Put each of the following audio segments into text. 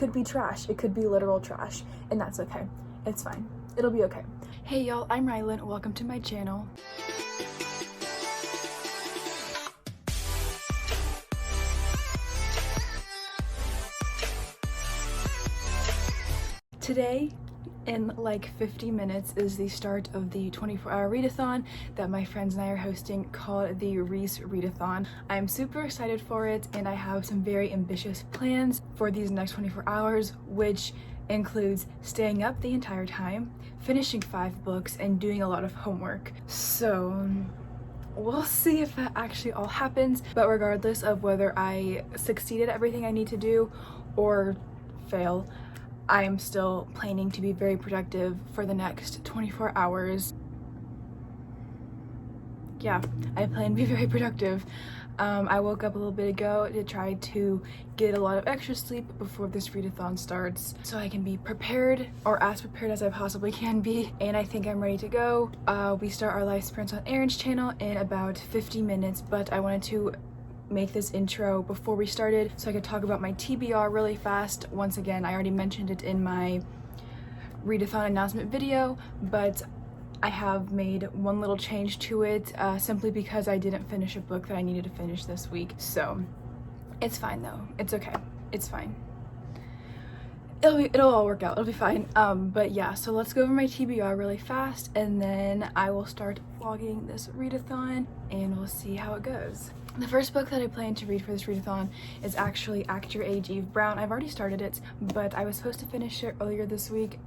could be trash. It could be literal trash, and that's okay. It's fine. It'll be okay. Hey y'all, I'm Rylan. Welcome to my channel. Today, in like 50 minutes, is the start of the 24-hour readathon that my friends and I are hosting called the readathon. I'm super excited for it, and I have some very ambitious plans for these next 24 hours, which includes staying up the entire time, finishing 5 books, and doing a lot of homework. So we'll see if that actually all happens, but regardless of whether I succeed at everything I need to do or fail, I am still planning to be very productive for the next 24 hours. Yeah, I plan to be very productive. I woke up a little bit ago to try to get a lot of extra sleep before this readathon starts so I can be prepared, or as prepared as I possibly can be, and I think I'm ready to go. We start our live sprints on Erin's channel in about 50 minutes, but I wanted to make this intro before we started so I could talk about my TBR really fast. Once again, I already mentioned it in my readathon announcement video, but I have made one little change to it simply because I didn't finish a book that I needed to finish this week. So it's fine though. It's okay. It's fine. It'll all work out. It'll be fine. But yeah, so let's go over my TBR really fast, and then I will start vlogging this readathon and we'll see how it goes. The first book that I plan to read for this readathon is actually Act Your Age, Eve Brown. I've already started it, but I was supposed to finish it earlier this week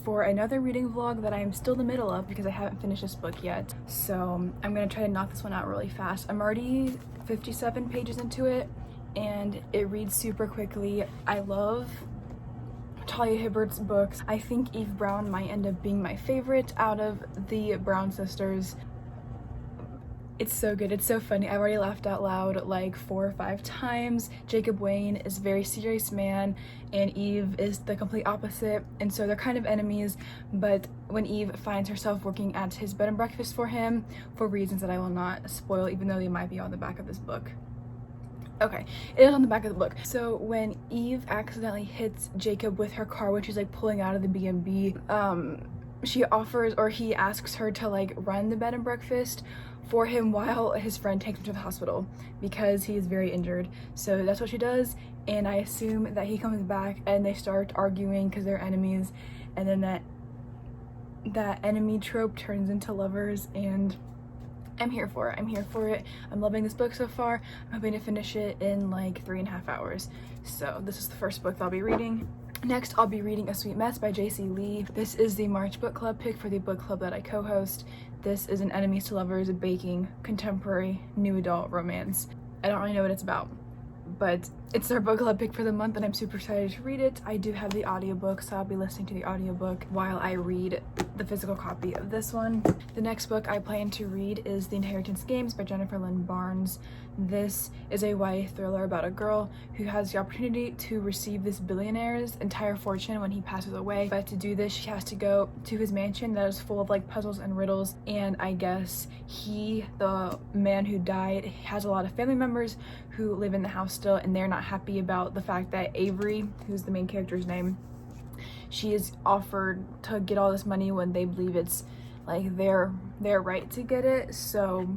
for another reading vlog that I am still in the middle of because I haven't finished this book yet. So I'm gonna try to knock this one out really fast. I'm already 57 pages into it and it reads super quickly. I love Talia Hibbert's books. I think Eve Brown might end up being my favorite out of the Brown sisters. It's so good. It's so funny. I've already laughed out loud like 4 or 5 times. Jacob Wayne is a very serious man and Eve is the complete opposite, and so they're kind of enemies, but when Eve finds herself working at his bed and breakfast for him for reasons that I will not spoil, even though they might be on the back of this book. Okay, it is on the back of the book. So when Eve accidentally hits Jacob with her car when she's like pulling out of the B&B, she offers, or he asks her to like run the bed and breakfast for him while his friend takes him to the hospital because he is very injured. So that's what she does, and I assume that he comes back and they start arguing because they're enemies, and then that enemy trope turns into lovers, and I'm here for it. I'm here for it. I'm loving this book so far. I'm hoping to finish it in like 3.5 hours. So this is the first book that I'll be reading. Next, I'll be reading A Sweet Mess by J.C. Lee. This is the March book club pick for the book club that I co-host. This is an enemies to lovers, baking, contemporary, new adult romance. I don't really know what it's about, but it's our book club pick for the month and I'm super excited to read it. I do have the audiobook, so I'll be listening to the audiobook while I read the physical copy of this one. The next book I plan to read is The Inheritance Games by Jennifer Lynn Barnes. This is a YA thriller about a girl who has the opportunity to receive this billionaire's entire fortune when he passes away, but to do this she has to go to his mansion that is full of like puzzles and riddles, and I guess the man who died, has a lot of family members who live in the house still, and they're not happy about the fact that Avery, who's the main character's name, she is offered to get all this money when they believe it's like their right to get it. So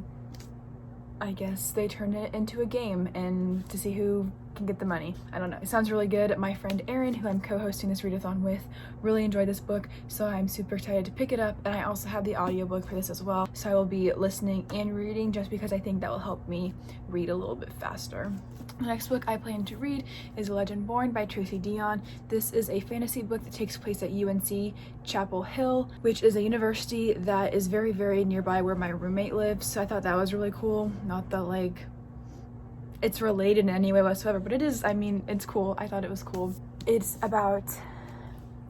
I guess they turn it into a game and to see who can get the money. I don't know. It sounds really good. My friend Erin, who I'm co-hosting this readathon with, really enjoyed this book, so I'm super excited to pick it up, and I also have the audiobook for this as well, so I will be listening and reading just because I think that will help me read a little bit faster. The next book I plan to read is A Legend Born by Tracy Dion. This is a fantasy book that takes place at UNC Chapel Hill, which is a university that is very, very nearby where my roommate lives, so I thought that was really cool. Not that like it's related in any way whatsoever, but it is, I mean, it's cool. I thought it was cool. It's about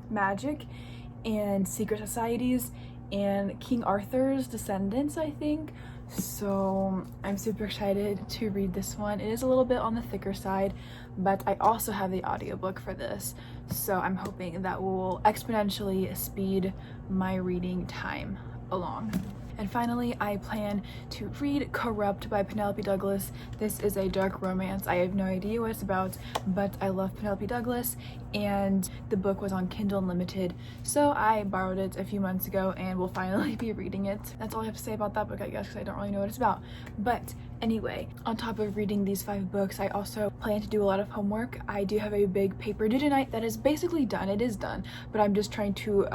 magic and secret societies and King Arthur's descendants, I think. So I'm super excited to read this one. It is a little bit on the thicker side, but I also have the audiobook for this, so I'm hoping that will exponentially speed my reading time along. And finally, I plan to read Corrupt by Penelope Douglas. This is a dark romance. I have no idea what it's about, but I love Penelope Douglas, and the book was on Kindle Unlimited, so I borrowed it a few months ago and will finally be reading it. That's all I have to say about that book, I guess, because I don't really know what it's about. But anyway, on top of reading these 5 books, I also plan to do a lot of homework. I do have a big paper due tonight that is basically done. It is done, but I'm just trying to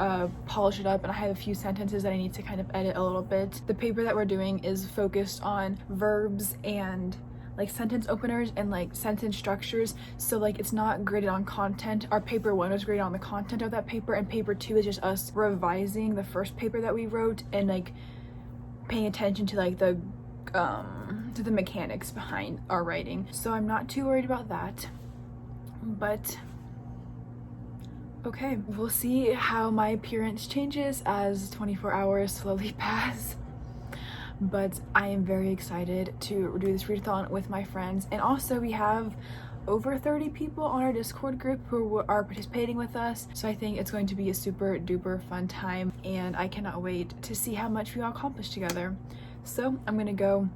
polish it up, and I have a few sentences that I need to kind of edit a little bit. The paper that we're doing is focused on verbs and like sentence openers and like sentence structures, so like it's not graded on content. Our paper 1 was graded on the content of that paper, and paper 2 is just us revising the first paper that we wrote and like paying attention to like the mechanics behind our writing. So I'm not too worried about that, but okay, we'll see how my appearance changes as 24 hours slowly pass. But I am very excited to do this readathon with my friends, and also we have over 30 people on our Discord group who are participating with us, so I think it's going to be a super duper fun time, and I cannot wait to see how much we all accomplish together. So I'm gonna go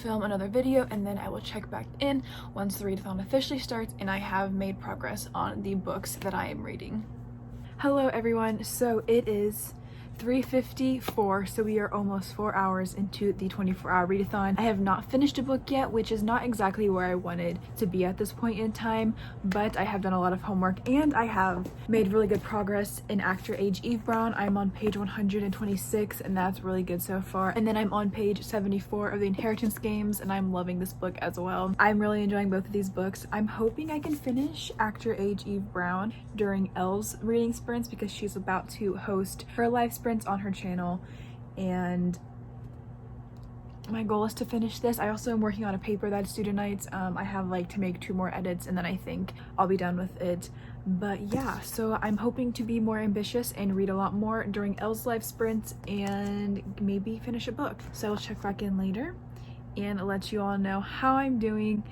film another video, and then I will check back in once the readathon officially starts and I have made progress on the books that I am reading. Hello everyone, so it is 3:54, so we are almost 4 hours into the 24-hour readathon. I have not finished a book yet, which is not exactly where I wanted to be at this point in time, but I have done a lot of homework and I have made really good progress in Actor Age Eve Brown. I'm on page 126 and that's really good so far. And then I'm on page 74 of the Inheritance Games, and I'm loving this book as well. I'm really enjoying both of these books. I'm hoping I can finish Actor Age Eve Brown during Elle's reading sprints, because she's about to host her live sprint on her channel, and my goal is to finish this. I also am working on a paper that's due tonight. I have like to make 2 more edits and then I think I'll be done with it. But yeah, so I'm hoping to be more ambitious and read a lot more during Elle's live sprint and maybe finish a book. So I'll check back in later and let you all know how I'm doing,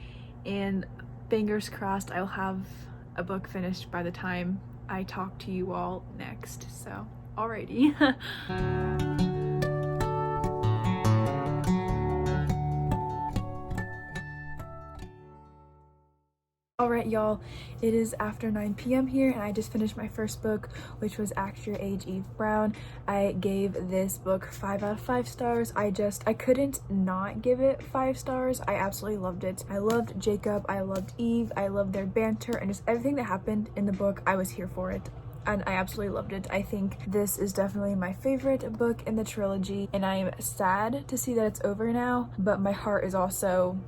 and fingers crossed I'll have a book finished by the time I talk to you all next. So alrighty. Alright y'all, it is after 9 p.m. here, and I just finished my first book, which was Actor Age Eve Brown. I gave this book 5 out of 5 stars. I couldn't not give it 5 stars. I absolutely loved it. I loved Jacob, I loved Eve, I loved their banter, and just everything that happened in the book, I was here for it. And I absolutely loved it. I think this is definitely my favorite book in the trilogy, and I am sad to see that it's over now, but my heart is also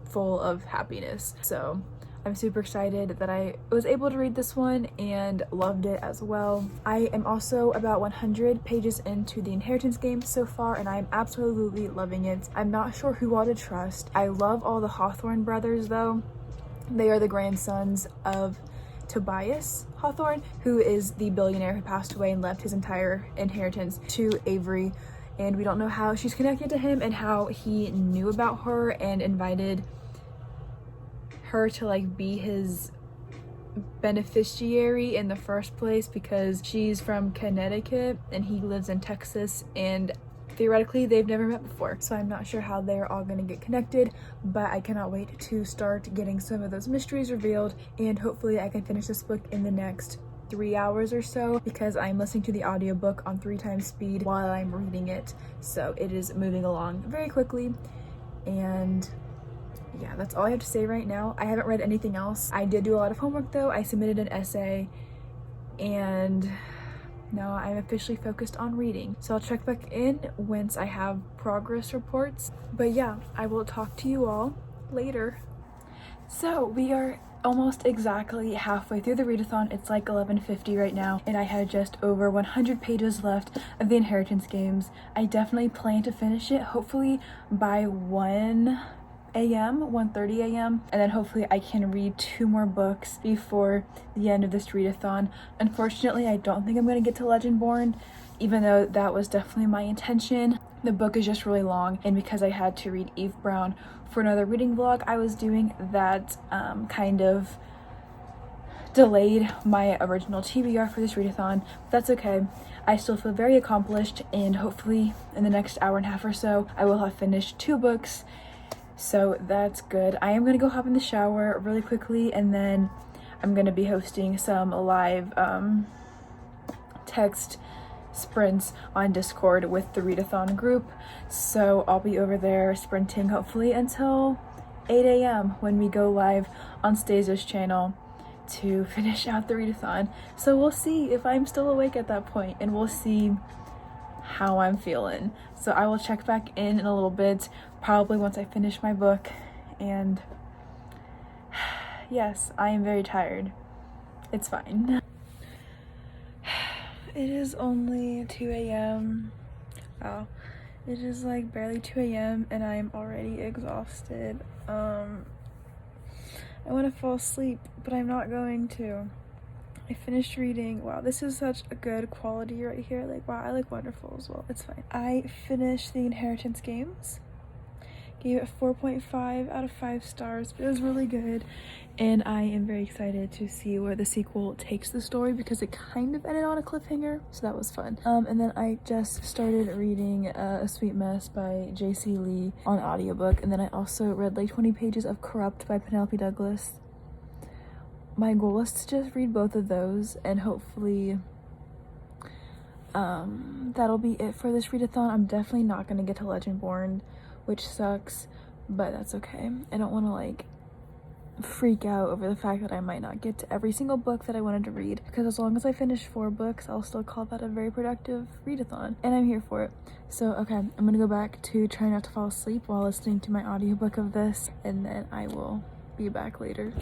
full of happiness. So I'm super excited that I was able to read this one and loved it as well. I am also about 100 pages into the Inheritance Games so far, and I'm absolutely loving it. I'm not sure who all to trust. I love all the Hawthorne brothers though. They are the grandsons of Tobias Hawthorne, who is the billionaire who passed away and left his entire inheritance to Avery, and we don't know how she's connected to him and how he knew about her and invited her to like be his beneficiary in the first place, because she's from Connecticut and he lives in Texas, and theoretically they've never met before. So I'm not sure how they're all going to get connected, but I cannot wait to start getting some of those mysteries revealed, and hopefully I can finish this book in the next 3 hours or so, because I'm listening to the audiobook on 3 times speed while I'm reading it. So it is moving along very quickly, and yeah, that's all I have to say right now. I haven't read anything else. I did do a lot of homework though. I submitted an essay, and now I'm officially focused on reading. So I'll check back in once I have progress reports. But yeah, I will talk to you all later. So we are almost exactly halfway through the readathon. It's like 11:50 right now, and I had just over 100 pages left of the Inheritance Games. I definitely plan to finish it, hopefully by 1 a.m., 1:30 a.m. and then hopefully I can read 2 more books before the end of this readathon. Unfortunately, I don't think I'm going to get to Legendborn, even though that was definitely my intention. The book is just really long, and because I had to read Eve Brown for another reading vlog I was doing, that kind of delayed my original TBR for this readathon, but that's okay. I still feel very accomplished, and hopefully in the next hour and a half or so I will have finished 2 books, so that's good. I am gonna go hop in the shower really quickly, and then I'm gonna be hosting some live text sprints on Discord with the readathon group, so I'll be over there sprinting hopefully until 8 a.m. when we go live on Stasia's channel to finish out the readathon. So we'll see if I'm still awake at that point, and we'll see how I'm feeling. So I will check back in a little bit, probably once I finish my book. And yes, I am very tired. It's fine. It is only 2 a.m. Oh, it is like barely 2 a.m. and I am already exhausted. I want to fall asleep, but I'm not going to. I finished reading. Wow, this is such a good quality right here. Like, wow, I like Wonderful as well. It's fine. I finished The Inheritance Games. Gave it 4.5 out of 5 stars. It was really good, and I am very excited to see where the sequel takes the story, because it kind of ended on a cliffhanger, so that was fun. And then I just started reading A Sweet Mess by J.C. Lee on audiobook, and then I also read like 20 pages of Corrupt by Penelope Douglas. My goal is to just read both of those, and hopefully that'll be it for this readathon. I'm definitely not going to get to Legendborn, which sucks, but that's okay. I don't want to like freak out over the fact that I might not get to every single book that I wanted to read, because as long as I finish 4 books, I'll still call that a very productive readathon, and I'm here for it. So okay, I'm gonna go back to trying not to fall asleep while listening to my audiobook of this, and then I will be back later.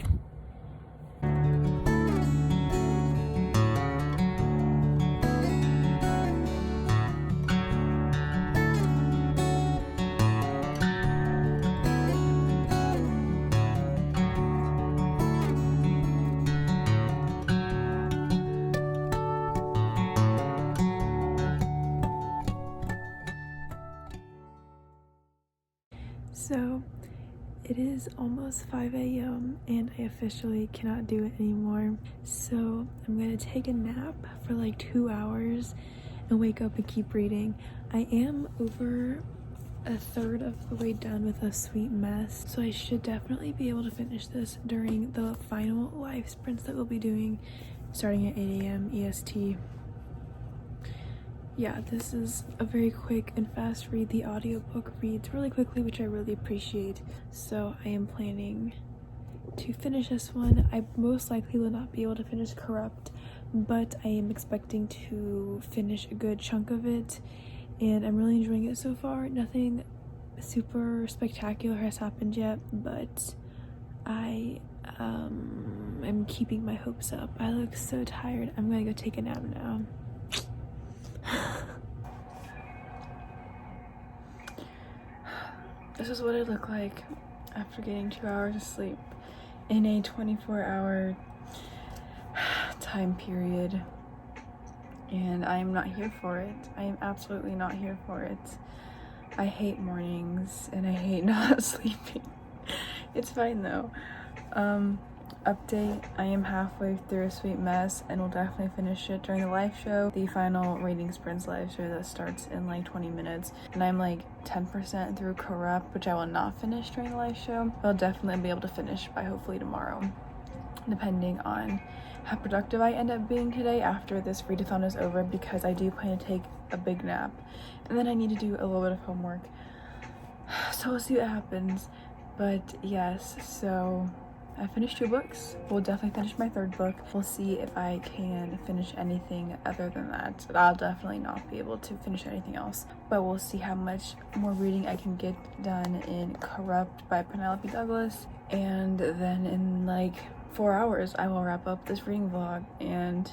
So it is almost 5 a.m. and I officially cannot do it anymore. So I'm gonna take a nap for like 2 hours and wake up and keep reading. I am over a third of the way done with A Sweet Mess, so I should definitely be able to finish this during the final live sprints that we'll be doing starting at 8 a.m. EST. Yeah, this is a very quick and fast read. The audiobook reads really quickly, which I really appreciate. So I am planning to finish this one. I most likely will not be able to finish Corrupt, but I am expecting to finish a good chunk of it, and I'm really enjoying it so far. Nothing super spectacular has happened yet, but I am keeping my hopes up. I look so tired. I'm gonna go take a nap now. This is what it looked like after getting 2 hours of sleep in a 24-hour time period, and I am not here for it. I am absolutely not here for it. I hate mornings and I hate not sleeping. It's fine though. Update, I am halfway through A Sweet Mess and will definitely finish it during the live show, the final Reading Sprints live show that starts in like 20 minutes. And I'm like 10% through Corrupt, which I will not finish during the live show. I'll definitely be able to finish by hopefully tomorrow, depending on how productive I end up being today after this readathon is over, because I do plan to take a big nap and then I need to do a little bit of homework. So we'll see what happens. But yes, so I finished 2 books. We'll definitely finish my 3rd book. We'll see if I can finish anything other than that. I'll definitely not be able to finish anything else, but we'll see how much more reading I can get done in Corrupt by Penelope Douglas, and then in like 4 hours I will wrap up this reading vlog and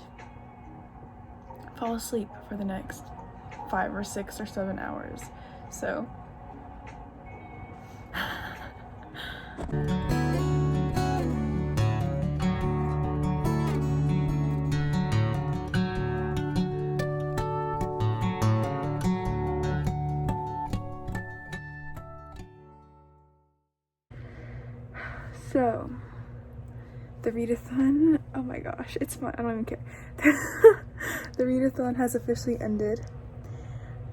fall asleep for the next 5 or 6 or 7 hours. So The readathon, oh my gosh, it's fun. I don't even care. The readathon has officially ended.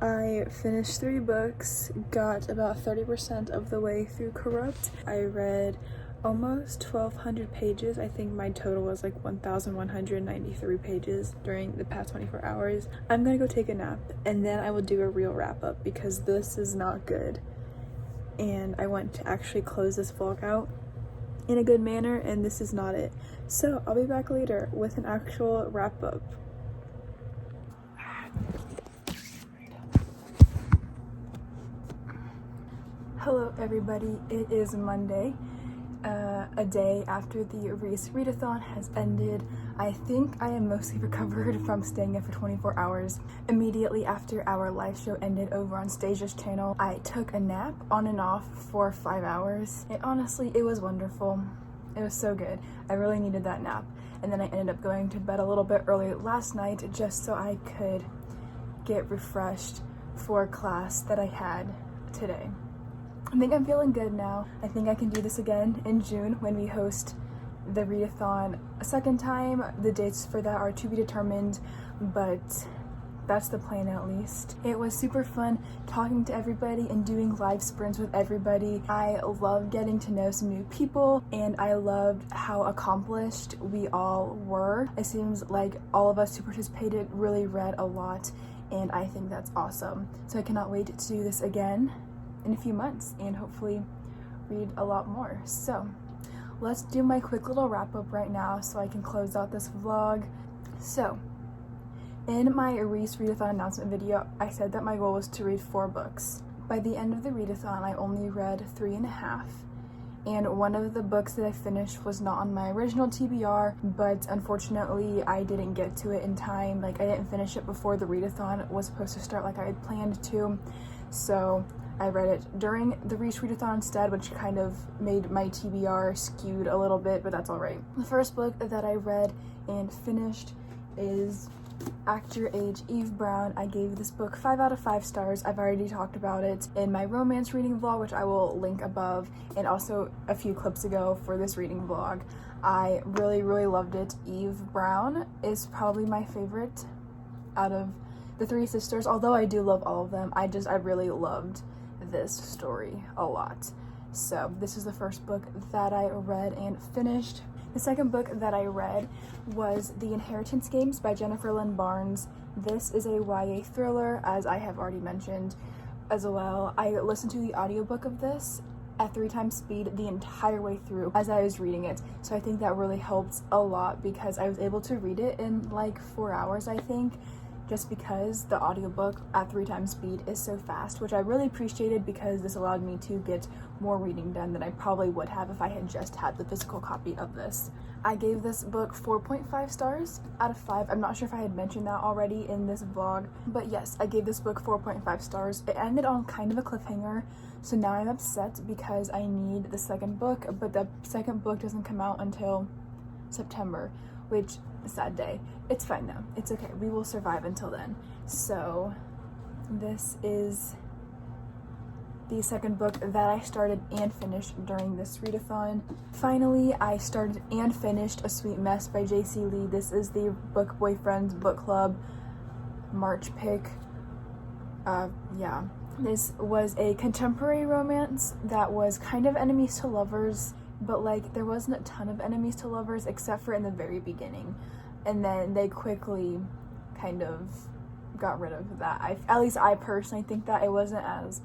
I finished 3 books, got about 30% of the way through Corrupt. I read almost 1,200 pages. I think my total was like 1,193 pages during the past 24 hours. I'm gonna go take a nap and then I will do a real wrap up because this is not good. And I want to actually close this vlog out in a good manner, and this is not it. So I'll be back later with an actual wrap up. Hello everybody, it is Monday, a day after the readathon has ended. I think I am mostly recovered from staying up for 24 hours. Immediately after our live show ended over on Stasia's channel, I took a nap on and off for 5 hours. And honestly, it was wonderful. It was so good. I really needed that nap. And then I ended up going to bed a little bit early last night just so I could get refreshed for class that I had today. I think I'm feeling good now. I think I can do this again in June when we host the readathon a second time. The dates for that are to be determined, but that's the plan at least. It was super fun talking to everybody and doing live sprints with everybody. I love getting to know some new people, and I loved how accomplished we all were. It seems like all of us who participated really read a lot, and I think that's awesome. So I cannot wait to do this again in a few months and hopefully read a lot more. So let's do my quick little wrap up right now so I can close out this vlog. So in my readathon announcement video, I said that my goal was to read 4 books. By the end of the readathon, I only read 3.5, and one of the books that I finished was not on my original TBR, but unfortunately I didn't get to it in time. Like, I didn't finish it before the readathon was supposed to start like I had planned to, so I read it during the readathon instead, which kind of made my TBR skewed a little bit, but that's all right. The first book that I read and finished is Act Your Age, Eve Brown. I gave this book 5 out of 5 stars. I've already talked about it in my romance reading vlog, which I will link above, and also a few clips ago for this reading vlog. I really, really loved it. Eve Brown is probably my favorite out of the 3 sisters, although I do love all of them. I really loved this story a lot. So this is the first book that I read and finished. The second book that I read was The Inheritance Games by Jennifer Lynn Barnes. This is a YA thriller, as I have already mentioned as well. I listened to the audiobook of this at 3 times speed the entire way through as I was reading it. So I think that really helped a lot because I was able to read it in like 4 hours, I think, just because the audiobook at 3 times speed is so fast, which I really appreciated because this allowed me to get more reading done than I probably would have if I had just had the physical copy of this. I gave this book 4.5 stars out of 5. I'm not sure if I had mentioned that already in this vlog, but yes, I gave this book 4.5 stars. It ended on kind of a cliffhanger, so now I'm upset because I need the second book, but the second book doesn't come out until September, which sad day. It's fine though. It's okay. We will survive until then. So this is the second book that I started and finished during this readathon. Finally, I started and finished A Sweet Mess by J.C. Lee. This is the Book Boyfriends Book Club March pick. Yeah. This was a contemporary romance that was kind of enemies to lovers, but like there wasn't a ton of enemies to lovers except for in the very beginning, and then they quickly kind of got rid of that. At least I personally think that it wasn't as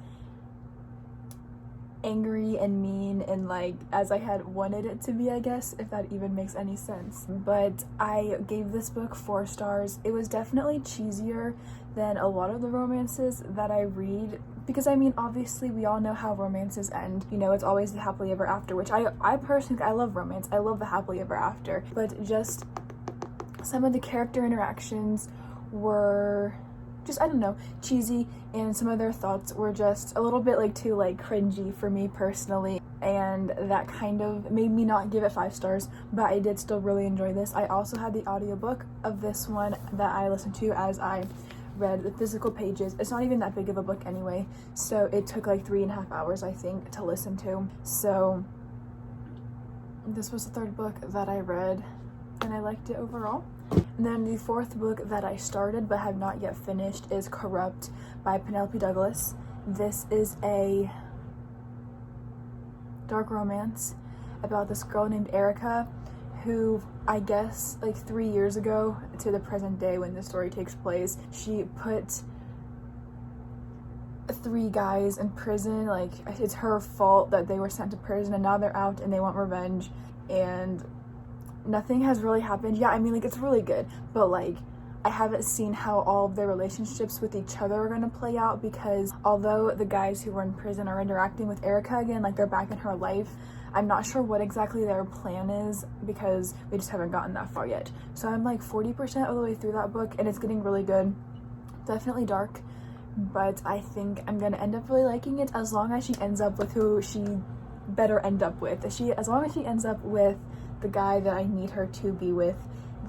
angry and mean and like as I had wanted it to be, I guess, if that even makes any sense. But I gave this book 4 stars. It was definitely cheesier than a lot of the romances that I read, because I mean, obviously we all know how romances end. You know, it's always the happily ever after, which I personally, I love romance. I love the happily ever after, but just some of the character interactions were just, I don't know, cheesy, and some of their thoughts were just a little bit like too like cringy for me personally, and that kind of made me not give it 5 stars, but I did still really enjoy this. I also had the audiobook of this one that I listened to as I read the physical pages. It's not even that big of a book anyway, so it took like 3.5 hours I think to listen to. So this was the third book that I read and I liked it overall. And then the fourth book that I started but have not yet finished is Corrupt by Penelope Douglas. This is a dark romance about this girl named Erica who, I guess like 3 years ago to the present day when the story takes place, she put 3 guys in prison. Like, it's her fault that they were sent to prison and now they're out and they want revenge, and nothing has really happened. Yeah, I mean, like, it's really good, but like I haven't seen how all of their relationships with each other are going to play out, because although the guys who were in prison are interacting with Erica again, like they're back in her life, I'm not sure what exactly their plan is because we just haven't gotten that far yet. So I'm like 40% of the way through that book and it's getting really good. Definitely dark, but I think I'm going to end up really liking it as long as she ends up with who she better end up with. As long as she ends up with the guy that I need her to be with,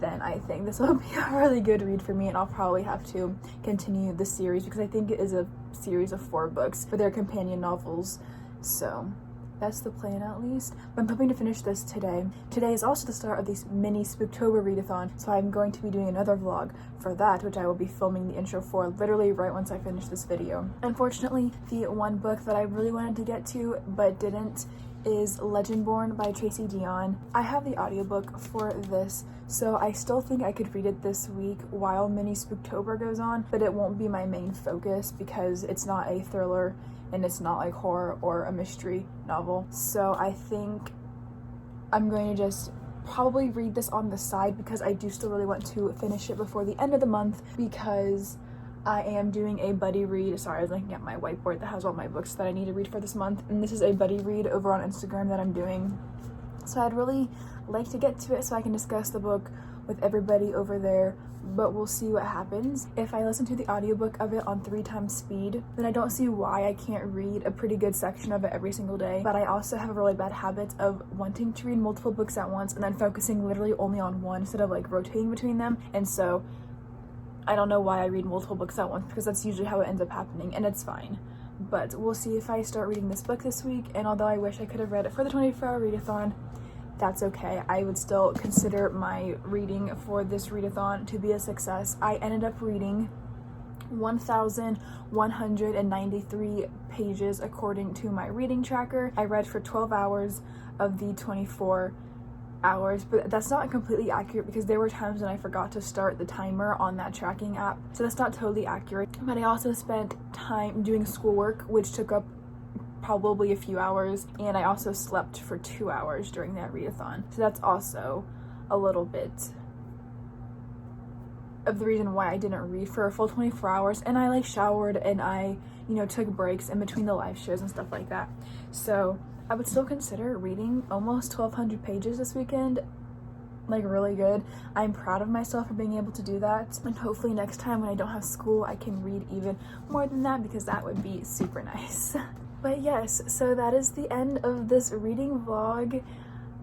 then I think this will be a really good read for me, and I'll probably have to continue the series because I think it is a series of 4 books for their companion novels. So that's the plan, at least. But I'm hoping to finish this today. Today is also the start of this mini Spooktober readathon, so I'm going to be doing another vlog for that, which I will be filming the intro for literally right once I finish this video. Unfortunately, the one book that I really wanted to get to but didn't is Legendborn by Tracy Deonn. I have the audiobook for this, so I still think I could read it this week while mini Spooktober goes on, but it won't be my main focus because it's not a thriller and it's not like horror or a mystery novel. So I think I'm going to just probably read this on the side because I do still really want to finish it before the end of the month, because I am doing a buddy read. Sorry, I was looking at my whiteboard that has all my books that I need to read for this month, and this is a buddy read over on Instagram that I'm doing. So I'd really like to get to it so I can discuss the book with everybody over there, but we'll see what happens. If I listen to the audiobook of it on 3 times speed, then I don't see why I can't read a pretty good section of it every single day. But I also have a really bad habit of wanting to read multiple books at once and then focusing literally only on one instead of like rotating between them, and so I don't know why I read multiple books at once, because that's usually how it ends up happening, and it's fine. But we'll see if I start reading this book this week, and although I wish I could have read it for the 24-hour readathon, that's okay. I would still consider my reading for this readathon to be a success. I ended up reading 1,193 pages according to my reading tracker. I read for 12 hours of the 24 hours, but that's not completely accurate because there were times when I forgot to start the timer on that tracking app, so that's not totally accurate. But I also spent time doing schoolwork, which took up probably a few hours, and I also slept for 2 hours during that readathon, so that's also a little bit of the reason why I didn't read for a full 24 hours. And I like showered and I, you know, took breaks in between the live shows and stuff like that, so I would still consider reading almost 1,200 pages this weekend like really good. I'm proud of myself for being able to do that, and hopefully next time when I don't have school I can read even more than that, because that would be super nice. But yes, so that is the end of this reading vlog.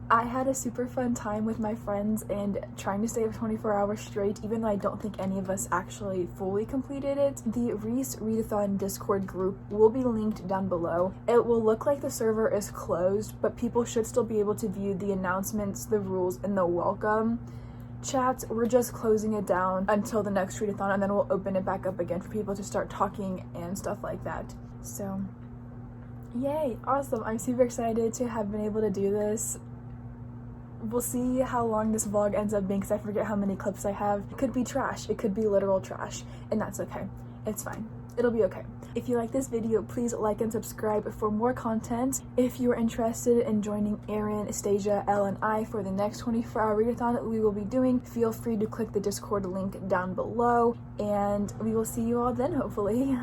I had a super fun time with my friends and trying to stay up 24 hours straight, even though I don't think any of us actually fully completed it. The Reese Readathon Discord group will be linked down below. It will look like the server is closed, but people should still be able to view the announcements, the rules, and the welcome chats. We're just closing it down until the next readathon, and then we'll open it back up again for people to start talking and stuff like that. So yay, awesome. I'm super excited to have been able to do this. We'll see how long this vlog ends up being, because I forget how many clips I have. It could be trash, it could be literal trash, and that's okay. It's fine. It'll be okay. If you like this video, please like and subscribe for more content. If you are interested in joining Erin, Astasia, Elle, and I for the next 24-hour readathon that we will be doing, feel free to click the Discord link down below, and we will see you all then, hopefully.